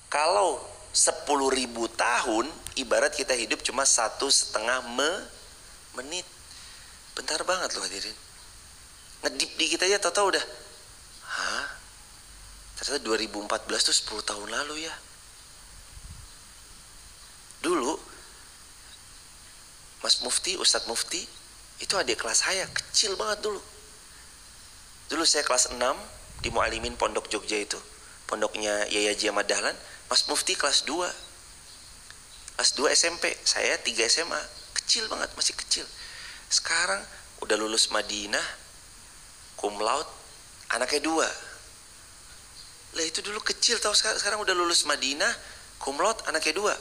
Kalau 10.000 tahun, ibarat kita hidup cuma 1,5 menit. Bentar banget loh hadirin. Ngedip dikit aja tau-tau udah. Ternyata 2014 tuh 10 tahun lalu ya. Dulu Mas Mufti, Ustadz Mufti, itu adik kelas saya, kecil banget dulu. Dulu saya kelas 6 di Mualimin Pondok Jogja itu. Pondoknya Yaya Haji Ahmad Dahlan. Mas Mufti kelas 2. Kelas 2 SMP, saya 3 SMA. Kecil banget, masih kecil. Sekarang udah lulus Madinah, cum laude, anaknya 2. Lah itu dulu kecil tahu, sekarang udah lulus Madinah, cum laude, anaknya 2.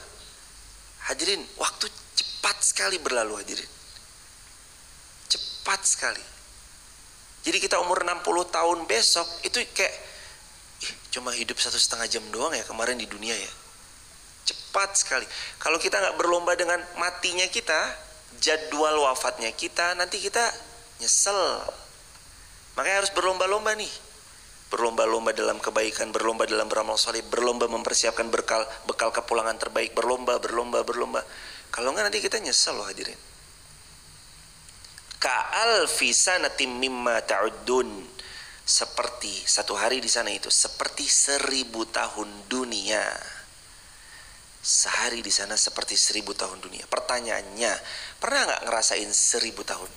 Hadirin, waktu cepat sekali berlalu hadirin. Cepat sekali. Jadi kita umur 60 tahun besok itu kayak cuma hidup 1,5 jam doang ya kemarin di dunia ya. Cepat sekali. Kalau kita nggak berlomba dengan matinya kita, jadwal wafatnya kita, nanti kita nyesel. Makanya harus berlomba-lomba nih. Berlomba-lomba dalam kebaikan, berlomba dalam beramal soleh, berlomba mempersiapkan bekal kepulangan terbaik, berlomba. Kalau nggak nanti kita nyesel loh hadirin. Ka'alfi sanatim mimma ta'uddun. Seperti satu hari di sana itu seperti 1000 tahun dunia. Sehari di sana seperti 1000 tahun dunia. Pertanyaannya, pernah nggak ngerasain 1000 tahun?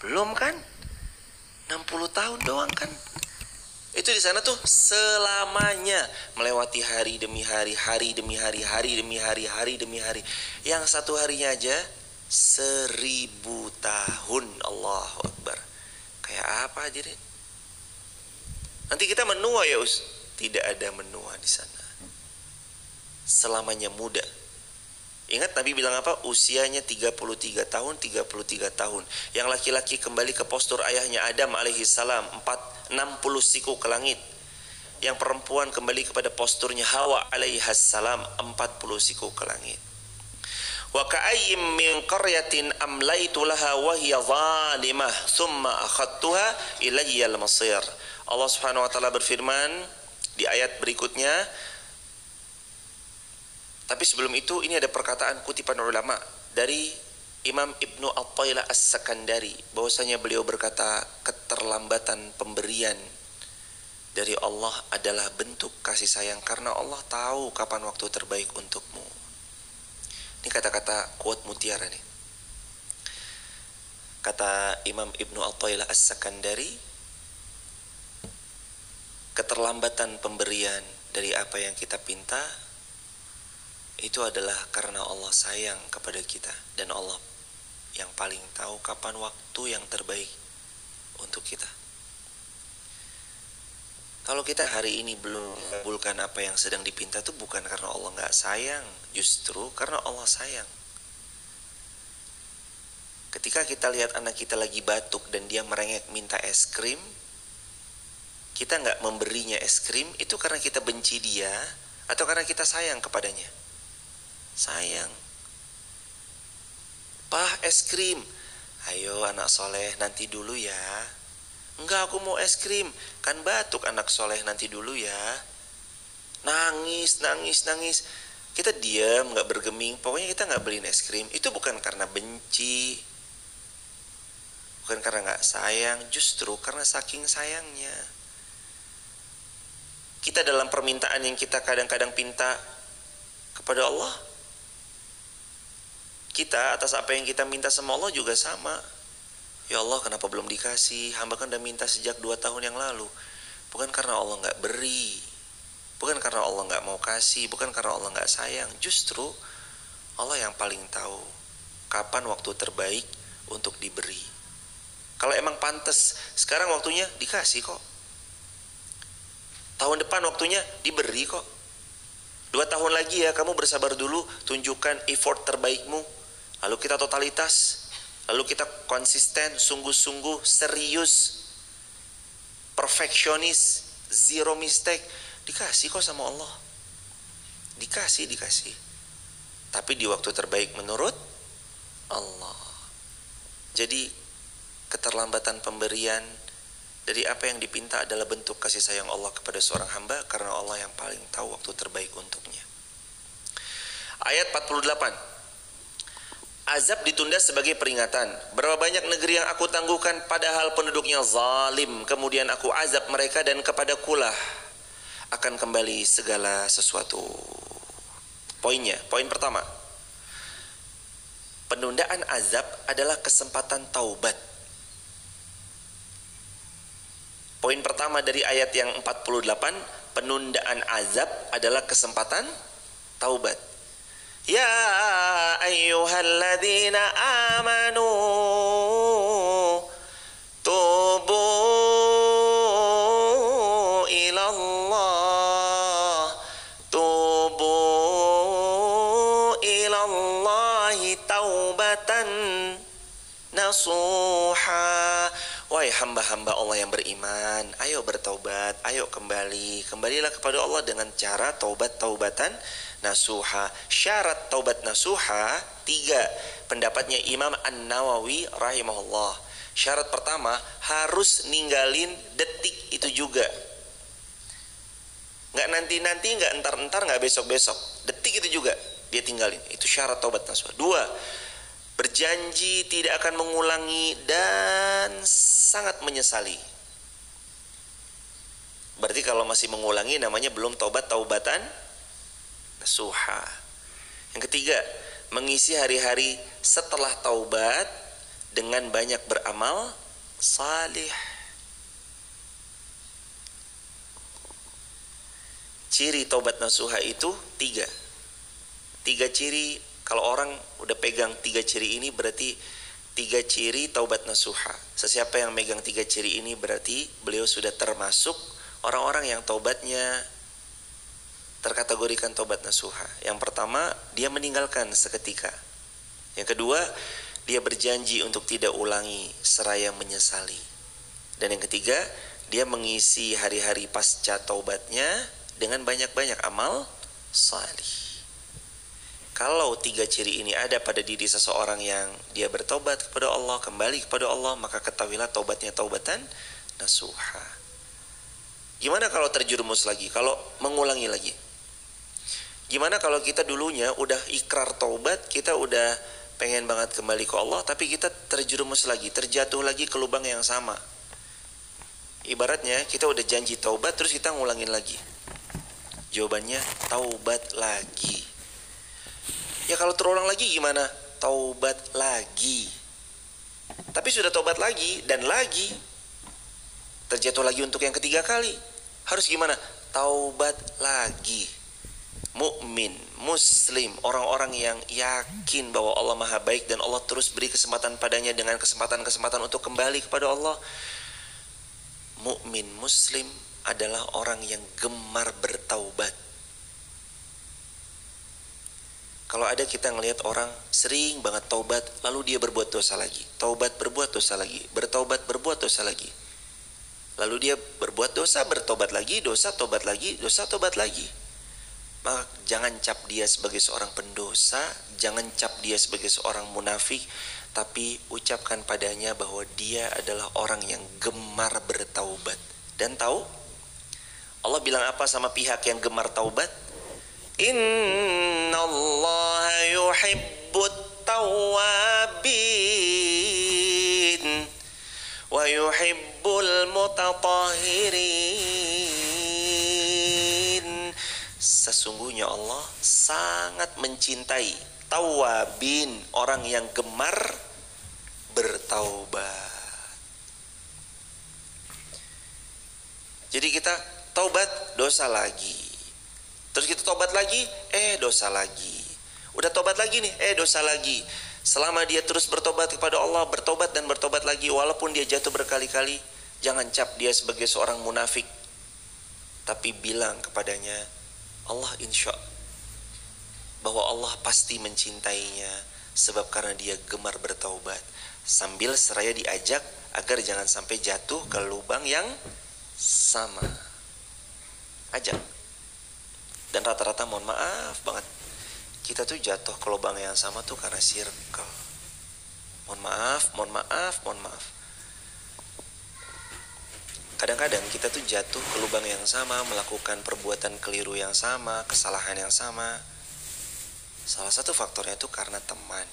Belum kan? 60 tahun doang kan? Itu di sana tuh selamanya, melewati hari demi hari, hari demi hari, hari demi hari, hari demi hari. Yang satu harinya aja 1000 tahun. Allahu Akbar. Kayak apa hadirin? Nanti kita menua ya Us? Tidak ada menua di sana. Selamanya muda. Ingat Nabi bilang apa? Usianya 33 tahun, 33 tahun. Yang laki-laki kembali ke postur ayahnya Adam alaihissalam, 60 siku ke langit. Yang perempuan kembali kepada posturnya Hawa alaihassalam, 40 siku ke langit. Wa ka'ayyim min qaryatin amlaitu laha wa hiya zalimah thumma akhadtuha ilayyal masir. Allah Subhanahu wa taala berfirman di ayat berikutnya. Tapi sebelum itu ini ada perkataan kutipan ulama dari Imam Ibnu Athaillah As-Sakandari, bahwasanya beliau berkata, keterlambatan pemberian dari Allah adalah bentuk kasih sayang karena Allah tahu kapan waktu terbaik untukmu. Ini kata-kata quote mutiara nih. Kata Imam Ibnu Athaillah As-Sakandari, keterlambatan pemberian dari apa yang kita pinta itu adalah karena Allah sayang kepada kita, dan Allah yang paling tahu kapan waktu yang terbaik untuk kita. Kalau kita hari ini belum mengabulkan apa yang sedang dipinta, itu bukan karena Allah nggak sayang, justru karena Allah sayang. Ketika kita lihat anak kita lagi batuk dan dia merengek minta es krim, kita nggak memberinya es krim, itu karena kita benci dia atau karena kita sayang kepadanya? Sayang. Pah, es krim. Ayo anak soleh, nanti dulu ya. Enggak, aku mau es krim. Kan batuk anak soleh, nanti dulu ya. Nangis. Kita diam, gak bergeming. Pokoknya kita gak beliin es krim. Itu bukan karena benci, bukan karena gak sayang, justru karena saking sayangnya. Kita dalam permintaan yang kita kadang-kadang pinta kepada Allah, kita atas apa yang kita minta sama Allah juga sama. Ya Allah, kenapa belum dikasih? Hamba kan udah minta sejak 2 tahun yang lalu. Bukan karena Allah gak beri, bukan karena Allah gak mau kasih, bukan karena Allah gak sayang. Justru Allah yang paling tahu kapan waktu terbaik untuk diberi. Kalau emang pantas, sekarang waktunya dikasih kok. Tahun depan waktunya diberi kok. 2 tahun lagi ya, kamu bersabar dulu, tunjukkan effort terbaikmu. Lalu kita totalitas, lalu kita konsisten, sungguh-sungguh, serius, perfeksionis, zero mistake. Dikasih kok sama Allah. Dikasih. Tapi di waktu terbaik menurut Allah. Jadi keterlambatan pemberian dari apa yang dipinta adalah bentuk kasih sayang Allah kepada seorang hamba, karena Allah yang paling tahu waktu terbaik untuknya. Ayat 48. Azab ditunda sebagai peringatan. Berapa banyak negeri yang aku tangguhkan padahal penduduknya zalim, kemudian aku azab mereka dan kepadakulah akan kembali segala sesuatu. Poinnya, poin pertama, penundaan azab adalah kesempatan taubat. Poin pertama dari ayat yang 48, penundaan azab adalah kesempatan taubat. Ya ayyuhalladzina amanu tubu ilallah, tubu ilallahi taubatan nasuha. Wahai hamba-hamba Allah yang beriman, ayo bertaubat, ayo kembalilah kepada Allah dengan cara taubatan nasuha. Syarat taubat nasuha 3, pendapatnya Imam An-Nawawi rahimahullah. Syarat pertama, harus ninggalin detik itu juga, nggak nanti-nanti, nggak entar-entar, nggak besok-besok, detik itu juga dia tinggalin. Itu syarat taubat nasuha. 2, berjanji tidak akan mengulangi dan sangat menyesali. Berarti kalau masih mengulangi namanya belum taubatan nasuha. Yang ketiga, mengisi hari-hari setelah taubat dengan banyak beramal salih. Ciri taubat nasuha itu 3 ciri. Kalau orang udah pegang 3 ciri ini, berarti 3 ciri taubat nasuha. Sesiapa yang megang 3 ciri ini berarti beliau sudah termasuk orang-orang yang taubatnya terkategorikan taubat nasuha. Yang pertama, dia meninggalkan seketika. Yang kedua, dia berjanji untuk tidak ulangi seraya menyesali. Dan yang ketiga, dia mengisi hari-hari pasca taubatnya dengan banyak-banyak amal salih. Kalau 3 ciri ini ada pada diri seseorang yang dia bertobat kepada Allah, kembali kepada Allah, maka ketahuilah taubatnya taubatan nasuha. Gimana kalau terjerumus lagi, kalau mengulangi lagi? Gimana kalau kita dulunya udah ikrar taubat, kita udah pengen banget kembali ke Allah, tapi kita terjerumus lagi, terjatuh lagi ke lubang yang sama? Ibaratnya kita udah janji taubat, terus kita ngulangin lagi. Jawabannya taubat lagi. Ya kalau terulang lagi gimana? Taubat lagi. Tapi sudah taubat lagi dan lagi, terjatuh lagi untuk yang ketiga kali. Harus gimana? Taubat lagi. Mukmin, muslim, orang-orang yang yakin bahwa Allah Maha Baik dan Allah terus beri kesempatan padanya dengan kesempatan-kesempatan untuk kembali kepada Allah. Mukmin, muslim adalah orang yang gemar bertaubat. Kalau ada kita ngelihat orang sering banget taubat, lalu dia berbuat dosa lagi, taubat berbuat dosa lagi, bertaubat berbuat dosa lagi, lalu dia berbuat dosa, bertobat lagi, dosa, tobat lagi, dosa, tobat lagi, maka jangan cap dia sebagai seorang pendosa, jangan cap dia sebagai seorang munafik, tapi ucapkan padanya bahwa dia adalah orang yang gemar bertaubat. Dan tahu Allah bilang apa sama pihak yang gemar taubat? Innallaha yuhibbut tawwabin wa yuhibbul mutatahhirin. Sesungguhnya Allah sangat mencintai tawwabin, orang yang gemar bertaubat. Jadi kita taubat, dosa lagi. Terus kita tobat lagi, dosa lagi. Udah tobat lagi nih, dosa lagi. Selama dia terus bertobat kepada Allah, bertobat dan bertobat lagi, walaupun dia jatuh berkali-kali, jangan cap dia sebagai seorang munafik. Tapi bilang kepadanya, Allah insya bahwa Allah pasti mencintainya, sebab karena dia gemar bertaubat. Sambil seraya diajak agar jangan sampai jatuh ke lubang yang sama. Ajak. Dan rata-rata mohon maaf banget, kita tuh jatuh ke lubang yang sama tuh karena circle. Mohon maaf. Kadang-kadang kita tuh jatuh ke lubang yang sama, melakukan perbuatan keliru yang sama, kesalahan yang sama. Salah satu faktornya itu karena teman,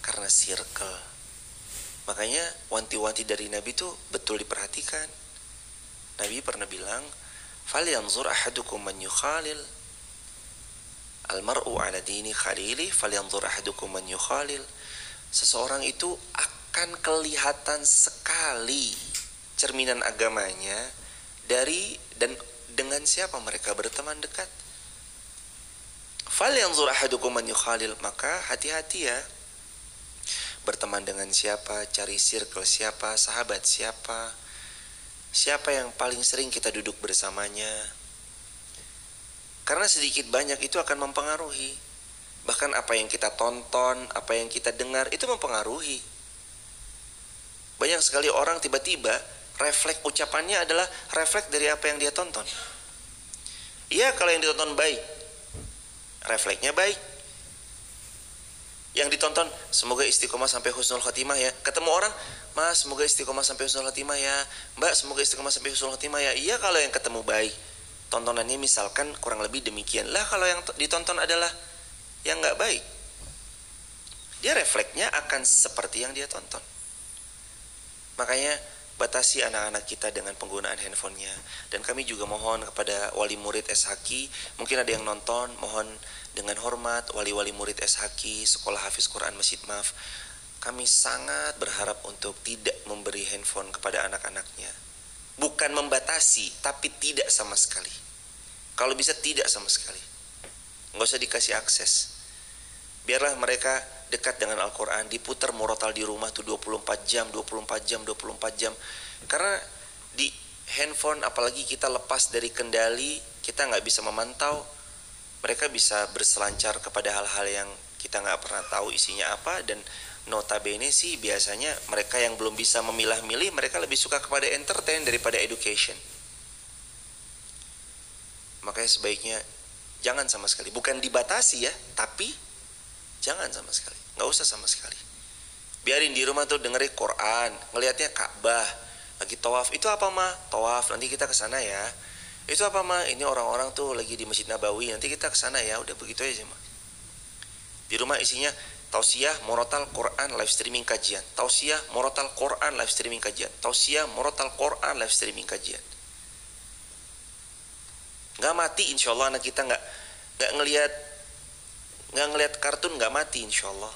karena circle. Makanya wanti-wanti dari Nabi itu betul diperhatikan. Nabi pernah bilang, "Falyanzur ahadukum man yukhalil. Almar'u ala dini khalili, falyanzur ahadukum man yukhalil." Seseorang itu akan kelihatan sekali cerminan agamanya dari dan dengan siapa mereka berteman dekat. Falyanzur ahadukum man yukhalil, maka hati-hati ya. Berteman dengan siapa, cari circle siapa, sahabat siapa. Siapa yang paling sering kita duduk bersamanya. Karena sedikit banyak itu akan mempengaruhi. Bahkan apa yang kita tonton, apa yang kita dengar itu mempengaruhi. Banyak sekali orang tiba-tiba refleks ucapannya adalah refleks dari apa yang dia tonton. Iya, kalau yang ditonton baik, refleksnya baik. Yang ditonton, semoga istiqomah sampai husnul khotimah ya. Ketemu orang, "Mas, semoga istiqomah sampai husnul khotimah ya. Mbak, semoga istiqomah sampai husnul khotimah ya." Iya, kalau yang ketemu baik. Tontonannya misalkan kurang lebih demikian. Lah, kalau yang ditonton adalah yang nggak baik, dia refleksnya akan seperti yang dia tonton. Makanya batasi anak-anak kita dengan penggunaan handphonenya. Dan kami juga mohon kepada wali murid SHQ, mungkin ada yang nonton, mohon dengan hormat wali-wali murid SHQ, Sekolah Hafiz Quran Masjid Maf, kami sangat berharap untuk tidak memberi handphone kepada anak-anaknya. Bukan membatasi, tapi tidak sama sekali. Kalau bisa tidak sama sekali. Nggak usah dikasih akses. Biarlah mereka dekat dengan Al-Quran, diputar murotal di rumah tuh 24 jam, 24 jam, 24 jam. Karena di handphone, apalagi kita lepas dari kendali, kita nggak bisa memantau. Mereka bisa berselancar kepada hal-hal yang kita nggak pernah tahu isinya apa. Dan notabene sih biasanya mereka yang belum bisa memilah-milih, mereka lebih suka kepada entertain daripada education. Makanya sebaiknya jangan sama sekali. Bukan dibatasi ya, tapi jangan sama sekali. Nggak usah sama sekali. Biarin di rumah tuh dengerin Quran, ngelihatnya Ka'bah, lagi tawaf. Itu apa mah? Tawaf, nanti kita ke sana ya. Itu apa mah? Ini orang-orang tuh lagi di Masjid Nabawi, nanti kita ke sana ya. Udah begitu aja mah. Di rumah isinya tausiah, murotal Quran, live streaming kajian. Tausiah, murotal Quran, live streaming kajian. Tausiah, murotal Quran, live streaming kajian. Nggak mati insya Allah anak kita, nggak ngelihat kartun, nggak mati insya Allah.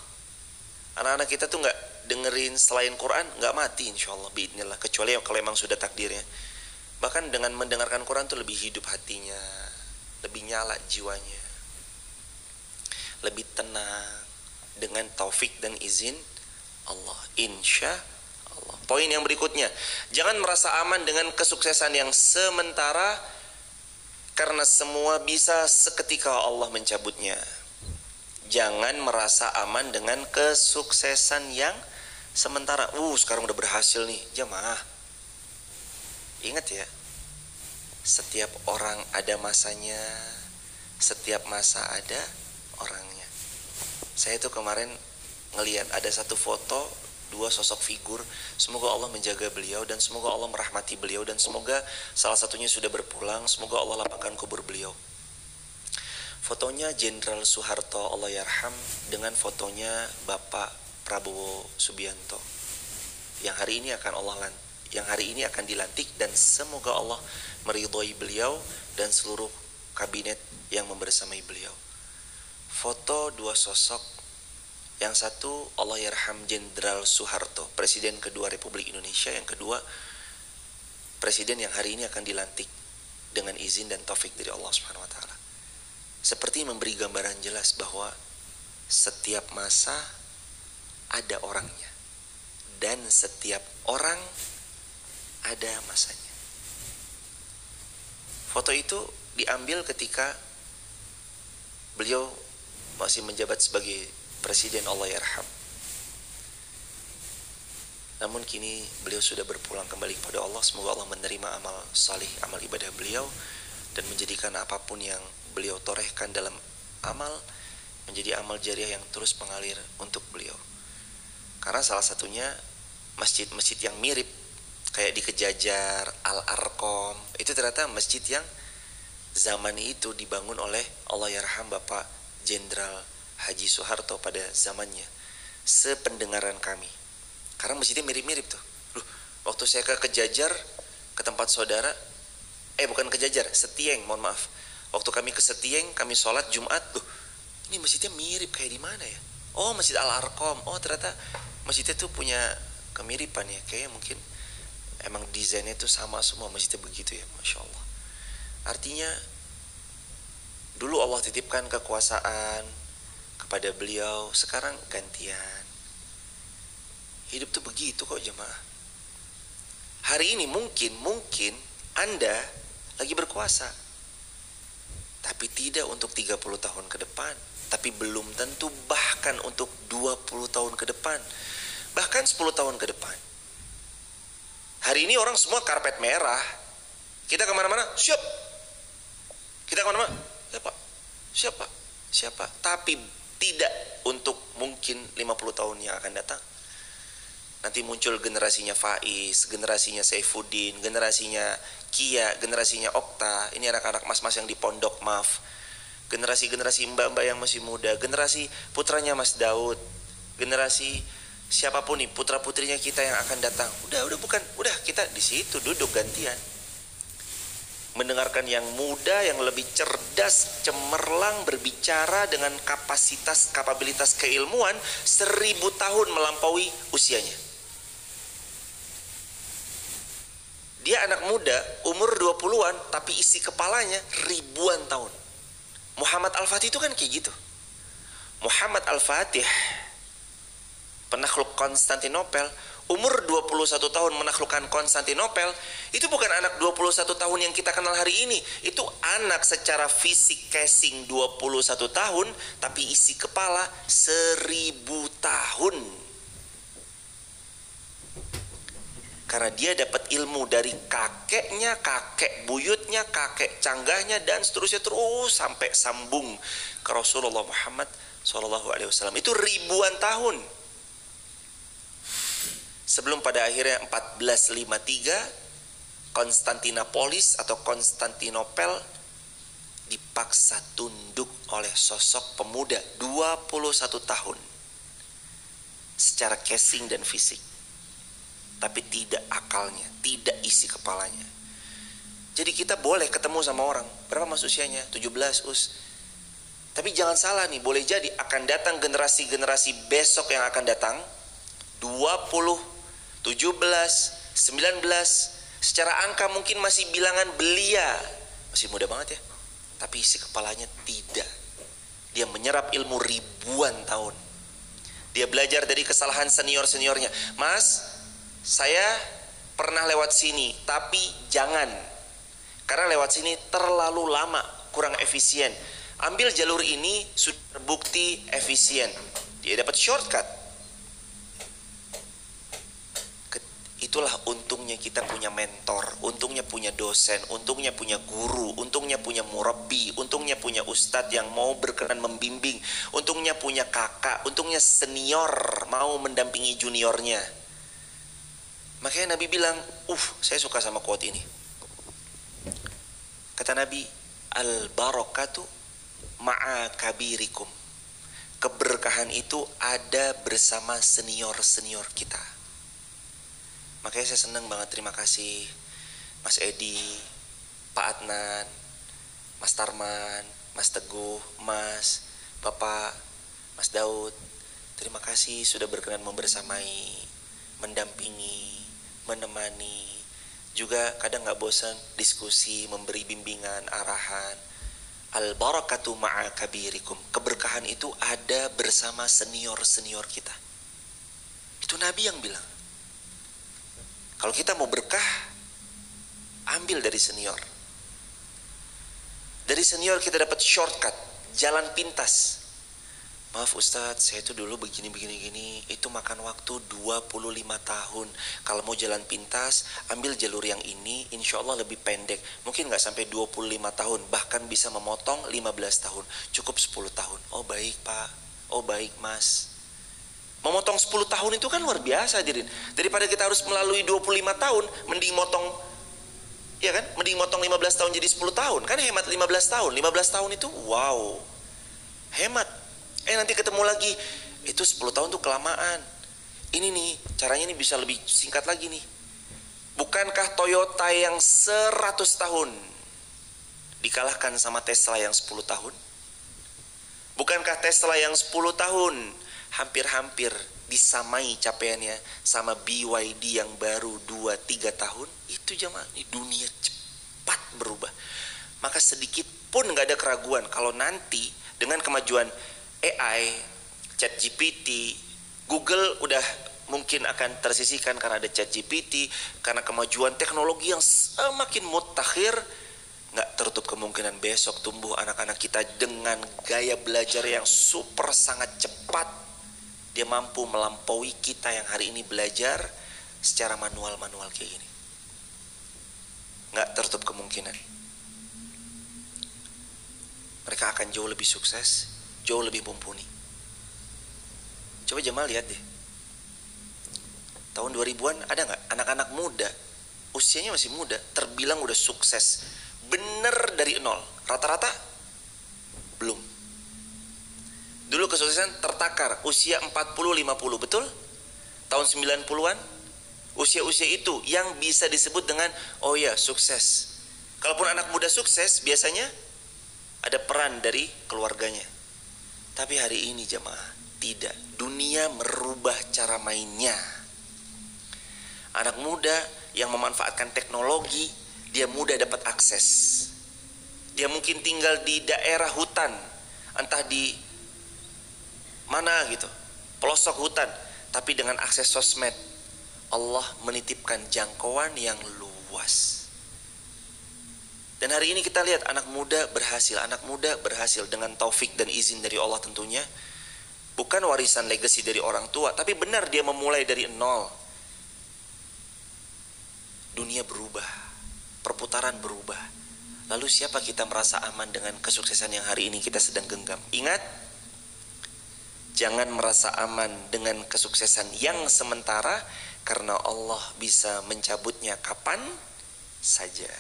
Anak-anak kita tuh nggak dengerin selain Quran, nggak mati insya Allah, biidnillah. Kecuali kalau emang sudah takdirnya. Bahkan dengan mendengarkan Quran tuh lebih hidup hatinya, lebih nyala jiwanya, lebih tenang dengan taufik dan izin Allah, insya Allah. Poin yang berikutnya, jangan merasa aman dengan kesuksesan yang sementara, karena semua bisa seketika Allah mencabutnya. Jangan merasa aman dengan kesuksesan yang sementara. Sekarang udah berhasil nih, jamaah. Ingat ya, setiap orang ada masanya, setiap masa ada orangnya. Saya tuh kemarin ngelihat ada satu foto, dua sosok figur. Semoga Allah menjaga beliau dan semoga Allah merahmati beliau dan semoga salah satunya sudah berpulang. Semoga Allah lapangkan kubur beliau. Fotonya Jenderal Soeharto Allahyarham dengan fotonya Bapak Prabowo Subianto yang hari ini akan dilantik, dan semoga Allah meridhoi beliau dan seluruh kabinet yang membersamai beliau. Foto dua sosok, yang satu Allahyarham Jenderal Soeharto, Presiden kedua Republik Indonesia, yang kedua Presiden yang hari ini akan dilantik dengan izin dan taufik dari Allah Subhanahu wa taala. Seperti memberi gambaran jelas bahwa setiap masa ada orangnya dan setiap orang ada masanya. Foto itu diambil ketika beliau masih menjabat sebagai Presiden Allahyarham. Namun kini beliau sudah berpulang kembali kepada Allah. Semoga Allah menerima amal salih, amal ibadah beliau, dan menjadikan apapun yang beliau torehkan dalam amal menjadi amal jariah yang terus mengalir untuk beliau. Karena salah satunya masjid-masjid yang mirip Kayak di Kejajar, Al-Arqam, itu ternyata masjid yang zaman itu dibangun oleh Allahyarham Bapak Jenderal Haji Soeharto pada zamannya. Sependengaran kami. Karena masjidnya mirip-mirip tuh. Loh, waktu saya ke Kejajar, ke tempat saudara, bukan Kejajar, Setieng, mohon maaf. Waktu kami ke Setieng, kami sholat Jumat, loh, ini masjidnya mirip kayak di mana ya? Oh, Masjid Al-Arqam. Oh, ternyata masjidnya tuh punya kemiripan ya. Kayaknya mungkin emang desainnya tuh sama semua masjidnya begitu ya, Masya Allah. Artinya dulu Allah titipkan kekuasaan kepada beliau, sekarang gantian. Hidup tuh begitu kok jemaah. Hari ini mungkin Anda lagi berkuasa, tapi tidak untuk 30 tahun ke depan, tapi belum tentu bahkan untuk 20 tahun ke depan, bahkan 10 tahun ke depan. Hari ini orang semua karpet merah. Kita kemana-mana, siap. Kita kemana-mana, siapa. Tapi tidak untuk mungkin 50 tahun yang akan datang. Nanti muncul generasinya Faiz, generasinya Saifuddin, generasinya Kia, generasinya Okta. Ini anak-anak mas-mas yang di pondok, maaf. Generasi-generasi mbak-mbak yang masih muda, generasi putranya Mas Daud, generasi siapapun nih, putra-putrinya kita yang akan datang. Udah kita di situ duduk gantian. Mendengarkan yang muda, yang lebih cerdas, cemerlang, berbicara dengan kapabilitas keilmuan 1000 tahun melampaui usianya. Dia anak muda, umur 20-an, tapi isi kepalanya ribuan tahun. Muhammad Al-Fatih itu kan kayak gitu. Muhammad Al-Fatih, penakluk Konstantinopel, umur 21 tahun menaklukkan Konstantinopel. Itu bukan anak 21 tahun yang kita kenal hari ini. Itu anak secara fisik casing 21 tahun, tapi isi kepala 1000 tahun. Karena dia dapat ilmu dari kakeknya, kakek buyutnya, kakek canggahnya, dan seterusnya terus sampai sambung ke Rasulullah Muhammad SAW. Itu ribuan tahun. Sebelum pada akhirnya 1453 Konstantinopolis atau Konstantinopel dipaksa tunduk oleh sosok pemuda 21 tahun secara casing dan fisik, tapi tidak akalnya, tidak isi kepalanya. Jadi kita boleh ketemu sama orang, berapa mas usianya? 17 Tapi jangan salah nih, boleh jadi akan datang generasi-generasi besok yang akan datang 20, 17, 19, secara angka mungkin masih bilangan belia, masih muda banget ya, tapi isi kepalanya tidak. Dia menyerap ilmu ribuan tahun. Dia belajar dari kesalahan senior-seniornya. Mas, saya pernah lewat sini, tapi jangan, karena lewat sini terlalu lama, kurang efisien. Ambil jalur ini, sudah terbukti efisien. Dia dapat shortcut. Itulah untungnya kita punya mentor, untungnya punya dosen, untungnya punya guru, untungnya punya murabbi, untungnya punya ustadz yang mau berkenan membimbing, untungnya punya kakak, untungnya senior mau mendampingi juniornya. Makanya Nabi bilang, saya suka sama quote ini. Kata Nabi, al-barakatu ma'a kabirikum. Keberkahan itu ada bersama senior-senior kita. Makanya saya senang banget, terima kasih Mas Edi, Pak Adnan, Mas Tarman, Mas Teguh, Mas, Bapak, Mas Daud. Terima kasih sudah berkenan membersamai, mendampingi, menemani. Juga kadang gak bosan diskusi, memberi bimbingan, arahan. Al-barakatu ma'a kabirikum. Keberkahan itu ada bersama senior-senior kita. Itu Nabi yang bilang. Kalau kita mau berkah, ambil dari senior. Dari senior kita dapat shortcut, jalan pintas. Maaf Ustadz, saya itu dulu begini. Itu makan waktu 25 tahun. Kalau mau jalan pintas, ambil jalur yang ini, insya Allah lebih pendek. Mungkin gak sampai 25 tahun, bahkan bisa memotong 15 tahun. Cukup 10 tahun. Oh baik Pak, oh baik Mas. Memotong 10 tahun itu kan luar biasa, hadirin. Daripada kita harus melalui 25 tahun, mending motong, ya kan? Mending motong 15 tahun jadi 10 tahun. Kan hemat 15 tahun. 15 tahun itu wow. Hemat. Nanti ketemu lagi, itu 10 tahun tuh kelamaan. Ini nih, caranya nih bisa lebih singkat lagi nih. Bukankah Toyota yang 100 tahun dikalahkan sama Tesla yang 10 tahun? Bukankah Tesla yang 10 tahun hampir-hampir disamai capaiannya sama BYD yang baru 2-3 tahun? Itu jemaah, ini dunia cepat berubah. Maka sedikit pun gak ada keraguan kalau nanti dengan kemajuan AI, ChatGPT, Google udah mungkin akan tersisihkan karena ada ChatGPT, karena kemajuan teknologi yang semakin mutakhir. Nggak tertutup kemungkinan besok tumbuh anak-anak kita dengan gaya belajar yang super sangat cepat. Dia mampu melampaui kita yang hari ini belajar secara manual-manual kayak gini. Nggak tertutup kemungkinan. Mereka akan jauh lebih sukses, jauh lebih mumpuni. Coba Jamal lihat deh, tahun 2000-an ada nggak anak-anak muda, usianya masih muda, terbilang udah sukses, bener dari nol, rata-rata belum. Dulu kesuksesan tertakar, usia 40-50, betul? Tahun 90-an, usia-usia itu yang bisa disebut dengan, oh ya sukses. Kalaupun anak muda sukses, biasanya ada peran dari keluarganya. Tapi hari ini jemaah, tidak. Dunia merubah cara mainnya. Anak muda yang memanfaatkan teknologi, dia mudah dapat akses. Dia mungkin tinggal di daerah hutan, entah di mana gitu, pelosok hutan, tapi dengan akses sosmed, Allah menitipkan jangkauan yang luas. Dan hari ini kita lihat anak muda berhasil dengan taufik dan izin dari Allah tentunya. Bukan warisan legacy dari orang tua, tapi benar dia memulai dari nol. Dunia berubah, perputaran berubah. Lalu siapa kita merasa aman dengan kesuksesan yang hari ini kita sedang genggam? Ingat, jangan merasa aman dengan kesuksesan yang sementara, karena Allah bisa mencabutnya kapan saja.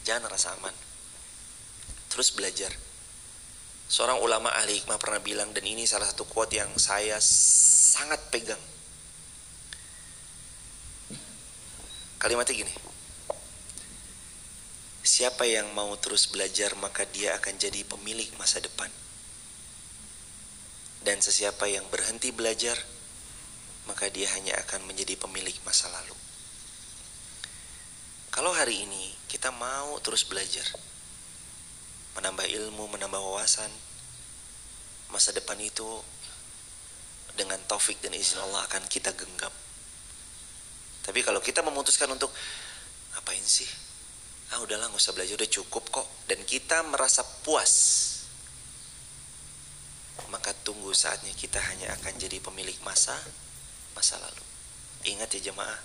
Jangan rasa aman. Terus belajar. Seorang ulama ahli hikmah pernah bilang, dan ini salah satu quote yang saya sangat pegang. Kalimatnya gini, siapa yang mau terus belajar maka dia akan jadi pemilik masa depan. Dan sesiapa yang berhenti belajar maka dia hanya akan menjadi pemilik masa lalu. Kalau hari ini kita mau terus belajar, menambah ilmu, menambah wawasan, masa depan itu dengan taufik dan izin Allah akan kita genggam. Tapi kalau kita memutuskan untuk ngapain sih? Udahlah gak usah belajar, udah cukup kok. Dan kita merasa puas, maka tunggu saatnya kita hanya akan jadi pemilik masa lalu. Ingat ya jemaah,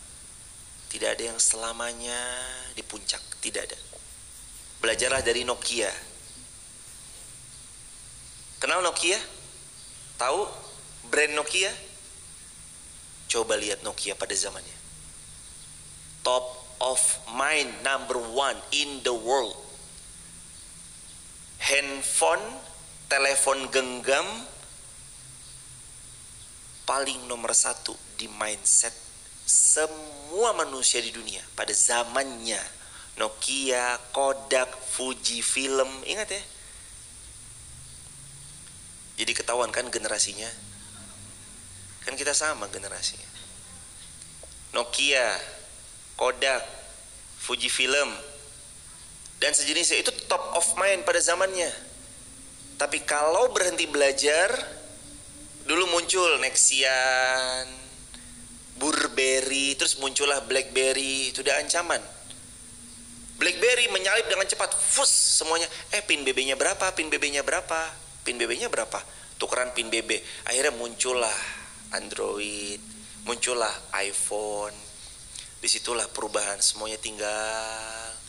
tidak ada yang selamanya di puncak, tidak ada. Belajarlah dari Nokia. Kenal Nokia? Tahu brand Nokia? Coba lihat Nokia pada zamannya. Top of mind, number one in the world. Handphone, telepon genggam paling nomor satu di mindset semua manusia di dunia pada zamannya. Nokia, Kodak, Fujifilm, ingat ya? Jadi ketahuan kan generasinya? Kan kita sama generasinya. Nokia, Kodak, Fujifilm, dan sejenisnya itu top of mind pada zamannya. Tapi kalau berhenti belajar, dulu muncul Nexian, Burberry, terus muncullah Blackberry, itu udah ancaman. Blackberry menyalip dengan cepat, fus semuanya. Pin BB-nya berapa? Pin BB-nya berapa? Pin BB-nya berapa? Tukeran pin BB. Akhirnya muncullah Android, muncullah iPhone. Disitulah perubahan, semuanya tinggal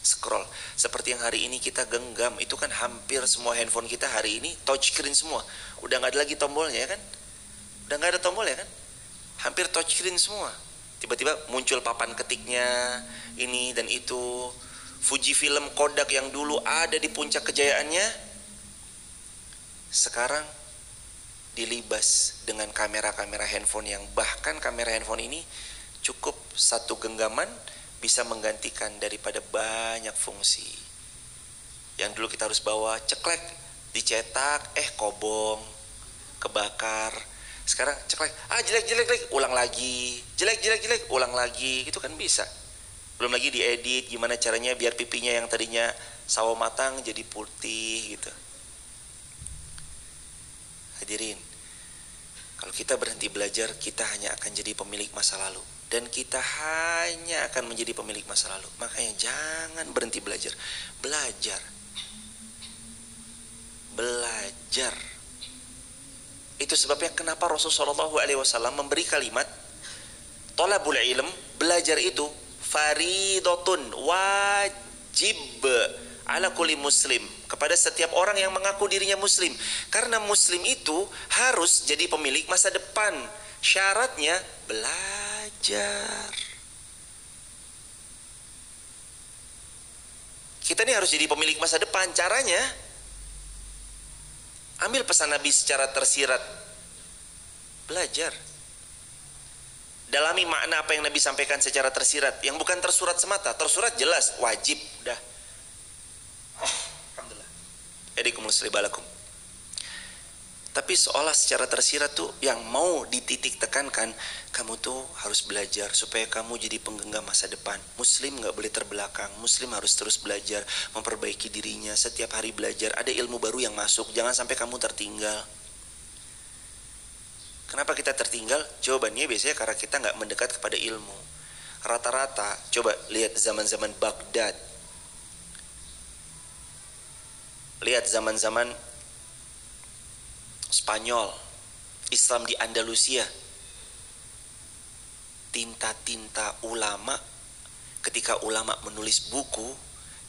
scroll. Seperti yang hari ini kita genggam, itu kan hampir semua handphone kita hari ini touchscreen semua. Udah gak ada lagi tombolnya ya kan? Udah nggak ada tombol ya kan? Hampir touchscreen semua. Tiba-tiba muncul papan ketiknya, ini dan itu. Fujifilm, Kodak yang dulu ada di puncak kejayaannya, sekarang dilibas dengan kamera-kamera handphone yang bahkan kamera handphone ini cukup satu genggaman bisa menggantikan daripada banyak fungsi. Yang dulu kita harus bawa ceklek, dicetak, kobong, kebakar. Sekarang ceklek, jelek, ulang lagi, jelek, ulang lagi, itu kan bisa. Belum lagi diedit gimana caranya biar pipinya yang tadinya sawo matang jadi putih gitu. Hadirin, kalau kita berhenti belajar, kita hanya akan jadi pemilik masa lalu. Dan kita hanya akan menjadi pemilik masa lalu. Makanya jangan berhenti belajar. Belajar. Itu sebabnya kenapa Rasulullah SAW memberi kalimat thalabul ilm, belajar itu faridotun, wajib ala kulli muslim, kepada setiap orang yang mengaku dirinya muslim. Karena muslim itu harus jadi pemilik masa depan. Syaratnya belajar. Kita ini harus jadi pemilik masa depan. Caranya ambil pesan Nabi secara tersirat. Belajar. Dalami makna apa yang Nabi sampaikan secara tersirat, yang bukan tersurat semata. Tersurat jelas, wajib, udah. Alhamdulillah. Yadikumul salibalakum. Tapi seolah secara tersirat tuh yang mau dititik tekankan, kamu tuh harus belajar supaya kamu jadi penggenggam masa depan. Muslim gak boleh terbelakang. Muslim harus terus belajar, memperbaiki dirinya. Setiap hari belajar, ada ilmu baru yang masuk. Jangan sampai kamu tertinggal. Kenapa kita tertinggal? Jawabannya biasanya karena kita nggak mendekat kepada ilmu. Rata-rata, coba lihat zaman-zaman Baghdad, lihat zaman-zaman Spanyol, Islam di Andalusia. Tinta-tinta ulama, ketika ulama menulis buku,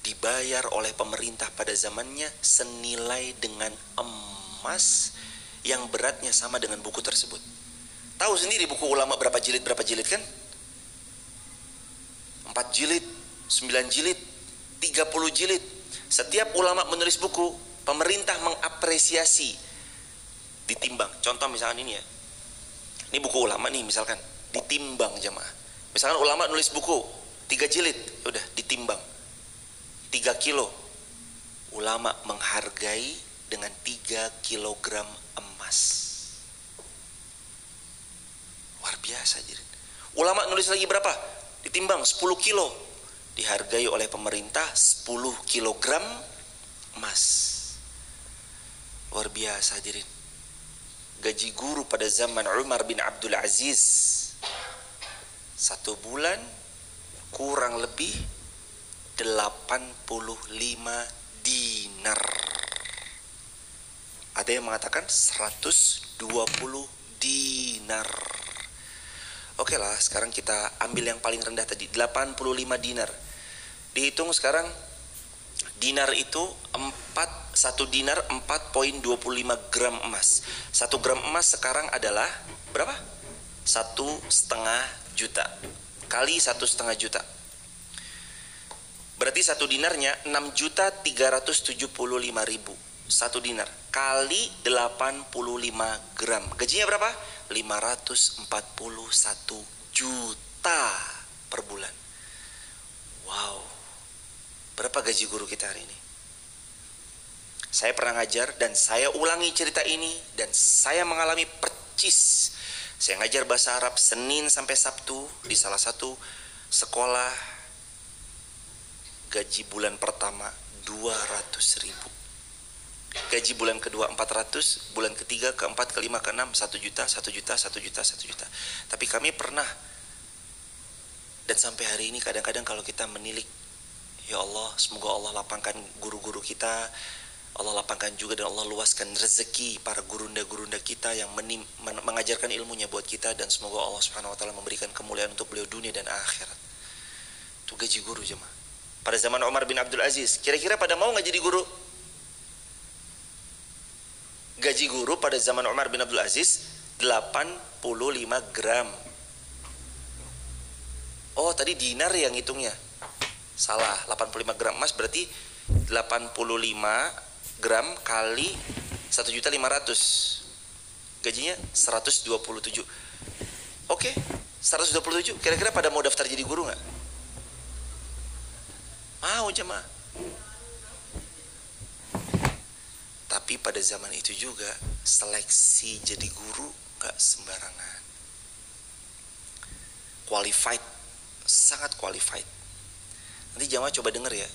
dibayar oleh pemerintah pada zamannya senilai dengan emas yang beratnya sama dengan buku tersebut. Tahu sendiri buku ulama berapa jilid kan? 4 jilid, 9 jilid, 30 jilid. Setiap ulama menulis buku, pemerintah mengapresiasi, ditimbang. Contoh misalkan ini ya, ini buku ulama nih misalkan, ditimbang jamaah. Misalkan ulama nulis buku 3 jilid, udah ditimbang 3 kilo. Ulama menghargai dengan 3 kilogram emas. Luar biasa jadi. Ulama nulis lagi berapa? Ditimbang 10 kilo. Dihargai oleh pemerintah 10 kilogram emas. Luar biasa hadirin. Gaji guru pada zaman Umar bin Abdul Aziz 1 bulan kurang lebih 85 dinar. Ada yang mengatakan 120 dinar. Oke lah, sekarang kita ambil yang paling rendah tadi, 85 dinar. Dihitung sekarang, dinar itu 1 dinar 4,25 gram emas. 1 gram emas sekarang adalah berapa? 1,5 juta kali 1,5 juta. Berarti 1 dinarnya 6.375.000. 1 dinar kali 85 gram. Gajinya berapa? 541 juta per bulan. Wow. Berapa gaji guru kita hari ini? Saya pernah ngajar dan saya ulangi cerita ini dan saya mengalami percis. Saya ngajar bahasa Arab Senin sampai Sabtu di salah satu sekolah. Gaji bulan pertama 200.000. Gaji bulan kedua 400, bulan ketiga, keempat, kelima, keenam 1 juta, 1 juta, 1 juta, 1 juta. Tapi kami pernah, dan sampai hari ini kadang-kadang kalau kita menilik, ya Allah, semoga Allah lapangkan guru-guru kita, Allah lapangkan juga dan Allah luaskan rezeki para gurunda-gurunda kita yang mengajarkan ilmunya buat kita, dan semoga Allah Subhanahu wa taala memberikan kemuliaan untuk beliau dunia dan akhirat. Itu gaji guru jemaah. Pada zaman Umar bin Abdul Aziz, kira-kira pada mau nggak jadi guru? Gaji guru pada zaman Umar bin Abdul Aziz 85 gram. Oh, tadi dinar yang hitungnya. Salah, 85 gram emas berarti 85 gram kali 1.500.000. Gajinya 127. Oke, 127. Kira-kira pada mau daftar jadi guru nggak? Mau jemaah. Tapi pada zaman itu juga seleksi jadi guru nggak sembarangan. Qualified, sangat qualified. Nanti jamaah coba denger ya.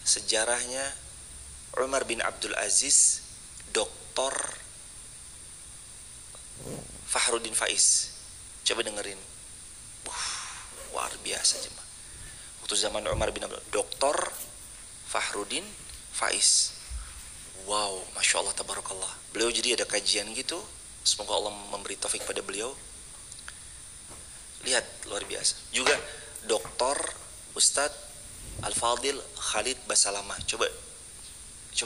Sejarahnya Umar bin Abdul Aziz, Dr. Fahrudin Faiz. Coba dengerin. Luar biasa jemaah. Waktu zaman Umar bin Abdul, Dr. Fahrudin Faiz. Wow, Masya Allah, Tabarakallah. Beliau jadi ada kajian gitu. Semoga Allah memberi taufik pada beliau. Lihat, luar biasa. Juga Dr. Ustadz Al-Fadil Khalid Basalamah. Coba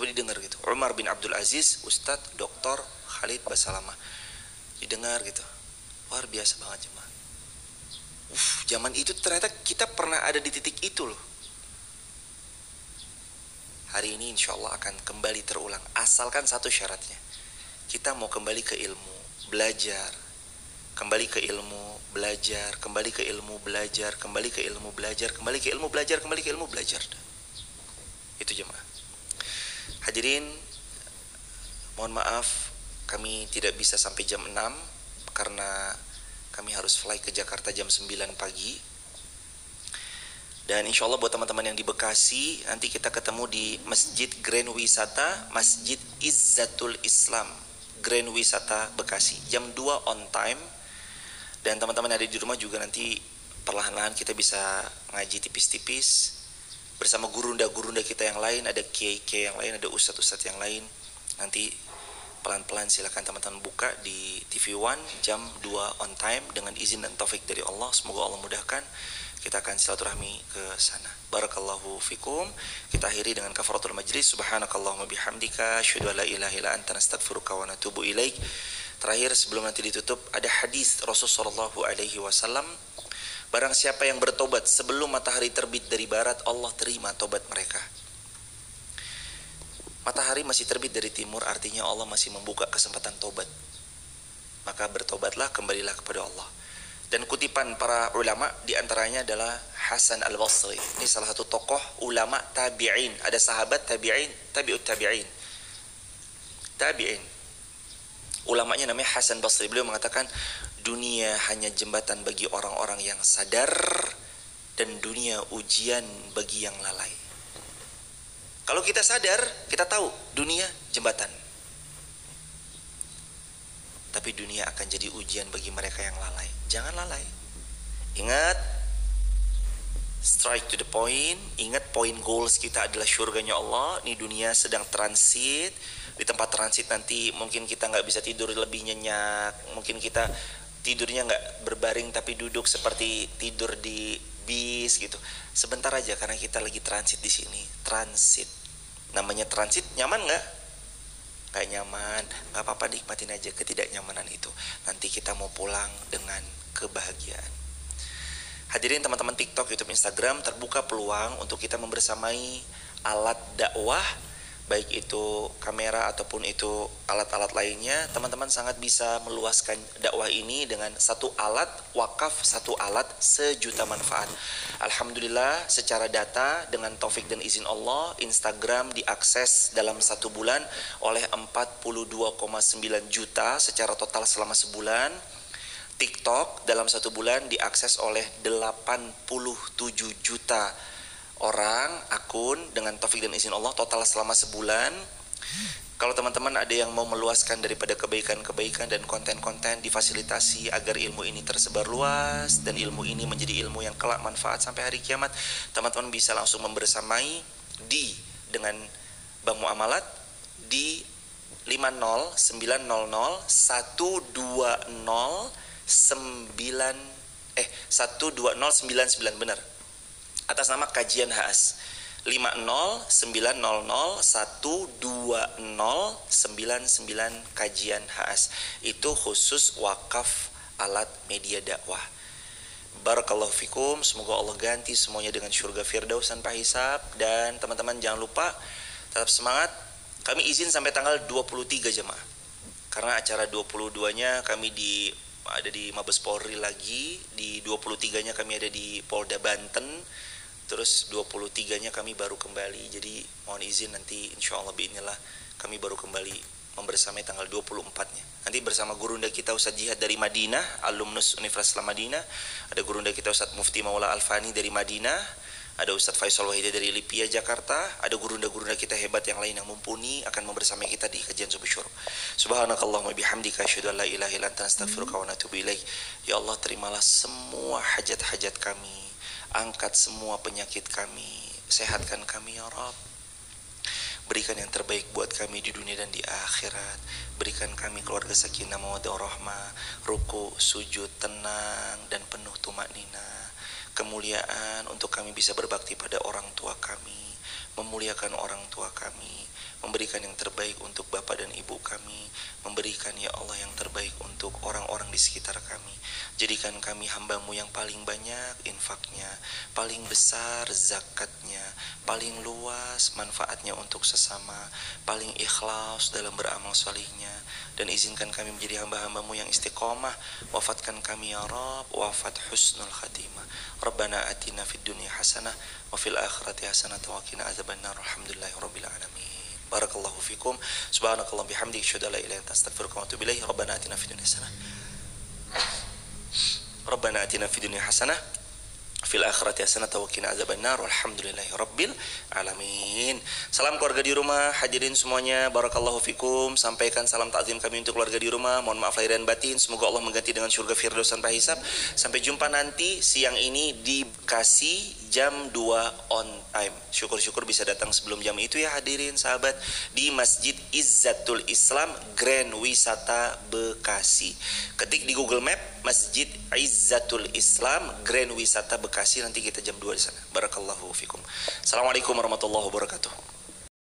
didengar gitu. Umar bin Abdul Aziz, Ustadz Dr. Khalid Basalamah. Didengar gitu. Luar biasa banget jemaah. Zaman itu ternyata kita pernah ada di titik itu loh. Hari ini insya Allah akan kembali terulang. Asalkan satu syaratnya. Kita mau kembali ke ilmu, belajar. Kembali ke ilmu, belajar. Kembali ke ilmu, belajar. Kembali ke ilmu, belajar. Kembali ke ilmu, belajar. Kembali ke ilmu, belajar. Itu jemaah. Hadirin, mohon maaf kami tidak bisa sampai jam 6 karena kami harus fly ke Jakarta jam 9 pagi. Dan insya Allah buat teman-teman yang di Bekasi, nanti kita ketemu di Masjid Grand Wisata, Masjid Izzatul Islam, Grand Wisata Bekasi, jam 2 on time. Dan teman-teman yang ada di rumah juga nanti perlahan-lahan kita bisa ngaji tipis-tipis bersama gurunda-gurunda kita yang lain, ada kiai-kiai yang lain, ada ustadz-ustadz yang lain. Nanti pelan-pelan silakan teman-teman buka di TV One jam 2 on time dengan izin dan taufik dari Allah. Semoga Allah mudahkan. Kita akan silaturahmi ke sana. Barakallahu fikum. Kita akhiri dengan kafaratul majlis. Subhanakallahumma bihamdika asyhadu an la ilaha illa anta nastaghfiruka wa natubu ilaik. Terakhir sebelum nanti ditutup, ada hadis Rasulullah sallallahu alaihi wasallam. Barang siapa yang bertobat sebelum matahari terbit dari barat, Allah terima tobat mereka. Matahari masih terbit dari timur, artinya Allah masih membuka kesempatan tobat. Maka bertobatlah, kembalilah kepada Allah. Dan kutipan para ulama diantaranya adalah Hasan Al-Basri. Ini salah satu tokoh ulama tabi'in. Ada sahabat tabi'in, tabi'ut tabi'in. Tabi'in. Ulamanya namanya Hasan Basri. Beliau mengatakan, dunia hanya jembatan bagi orang-orang yang sadar, dan dunia ujian bagi yang lalai. Kalau kita sadar, kita tahu dunia jembatan. Tapi dunia akan jadi ujian bagi mereka yang lalai. Jangan lalai. Ingat, strike to the point. Ingat poin goals kita adalah surganya Allah. Ini dunia sedang transit. Di tempat transit nanti mungkin kita nggak bisa tidur lebih nyenyak. Mungkin kita tidurnya nggak berbaring tapi duduk seperti tidur di bis gitu. Sebentar aja karena kita lagi transit di sini. Transit. Namanya transit, nyaman nggak? Gak nyaman, gak apa-apa, nikmatin aja ketidaknyamanan itu. Nanti kita mau pulang dengan kebahagiaan. Hadirin teman-teman TikTok, YouTube, Instagram, terbuka peluang untuk kita membersamai alat dakwah, baik itu kamera ataupun itu alat-alat lainnya. Teman-teman sangat bisa meluaskan dakwah ini dengan satu alat, wakaf satu alat, sejuta manfaat. Alhamdulillah, secara data dengan taufik dan izin Allah, Instagram diakses dalam 1 bulan oleh 42,9 juta secara total selama sebulan. TikTok dalam 1 bulan diakses oleh 87 juta orang akun dengan taufik dan izin Allah total selama sebulan. Kalau teman-teman ada yang mau meluaskan daripada kebaikan-kebaikan dan konten-konten, difasilitasi agar ilmu ini tersebar luas dan ilmu ini menjadi ilmu yang kelak manfaat sampai hari kiamat, teman-teman bisa langsung membersamai dengan Bank Muamalat di 50900 12099 benar, atas nama Kajian HAS. 5090012099 kajian HAS. Itu khusus wakaf alat media dakwah. Barakallahu fikum, semoga Allah ganti semuanya dengan surga firdaus tanpa hisab. Dan teman-teman jangan lupa tetap semangat. Kami izin sampai tanggal 23 jemaah, karena acara 22-nya kami ada di Mabes Polri lagi, di 23-nya kami ada di Polda Banten, terus 23-nya kami baru kembali. Jadi mohon izin nanti insya Allah biinilah kami baru kembali membersamai tanggal 24-nya. Nanti bersama gurunda kita Ustadz Jihad dari Madinah, alumnus Universitas Islam Madinah. Ada gurunda kita Ustadz Mufti Maula Alfani dari Madinah. Ada Ustadz Faisal Wahida dari Lipia, Jakarta. Ada gurunda-gurunda kita hebat yang lain yang mumpuni akan membersamai kita di kajian Subuh Syuruk. Subhanakallahumma bihamdika asyhadu an la ilaha illa anta astaghfiruka wa atubu ilaik. Ya Allah, terimalah semua hajat-hajat kami. Angkat semua penyakit kami. Sehatkan kami ya Rabb. Berikan yang terbaik buat kami di dunia dan di akhirat. Berikan kami keluarga sakinah mawaddah warahmah, ruku, sujud, tenang dan penuh tumaknina. Kemuliaan untuk kami bisa berbakti pada orang tua kami, memuliakan orang tua kami, memberikan yang terbaik untuk bapak dan ibu kami, memberikan ya Allah yang terbaik untuk orang-orang di sekitar kami. Jadikan kami hamba-Mu yang paling banyak infaknya, paling besar zakatnya, paling luas manfaatnya untuk sesama, paling ikhlas dalam beramal solihnya. Dan izinkan kami menjadi hamba-hamba-Mu yang istiqomah. Wafatkan kami ya Rabb, wafat husnul khatimah. Rabbana atina fid dunya hasanah wa fil akhirati hasanah wa qina adzabannar. Alhamdulillahi rabbil alamin. Barakallahu fikum. Subhanakallah bihamdika asyhadu an la ilaha illa anta astaghfiruka wa atubu ilaik. Rabbana atina fid dunya hasanah. Rabbana atina fid dunya hasanah fil akhirati hasanah wa qina adzabannar. Walhamdulillahi rabbil alamin. Salam keluarga di rumah, hadirin semuanya, barakallahu fikum. Sampaikan salam takzim kami untuk keluarga di rumah. Mohon maaf lahir dan batin. Semoga Allah mengganti dengan surga firdaus tanpa hisab. Sampai jumpa nanti siang ini di Bekasi jam 2 on time. Syukur-syukur bisa datang sebelum jam itu ya hadirin sahabat, di Masjid Izzatul Islam Grand Wisata Bekasi. Ketik di Google Map Masjid Izzatul Islam Grand Wisata Bekasi, nanti kita jam 2 di sana. Barakallahu fikum. Assalamualaikum warahmatullahi wabarakatuh.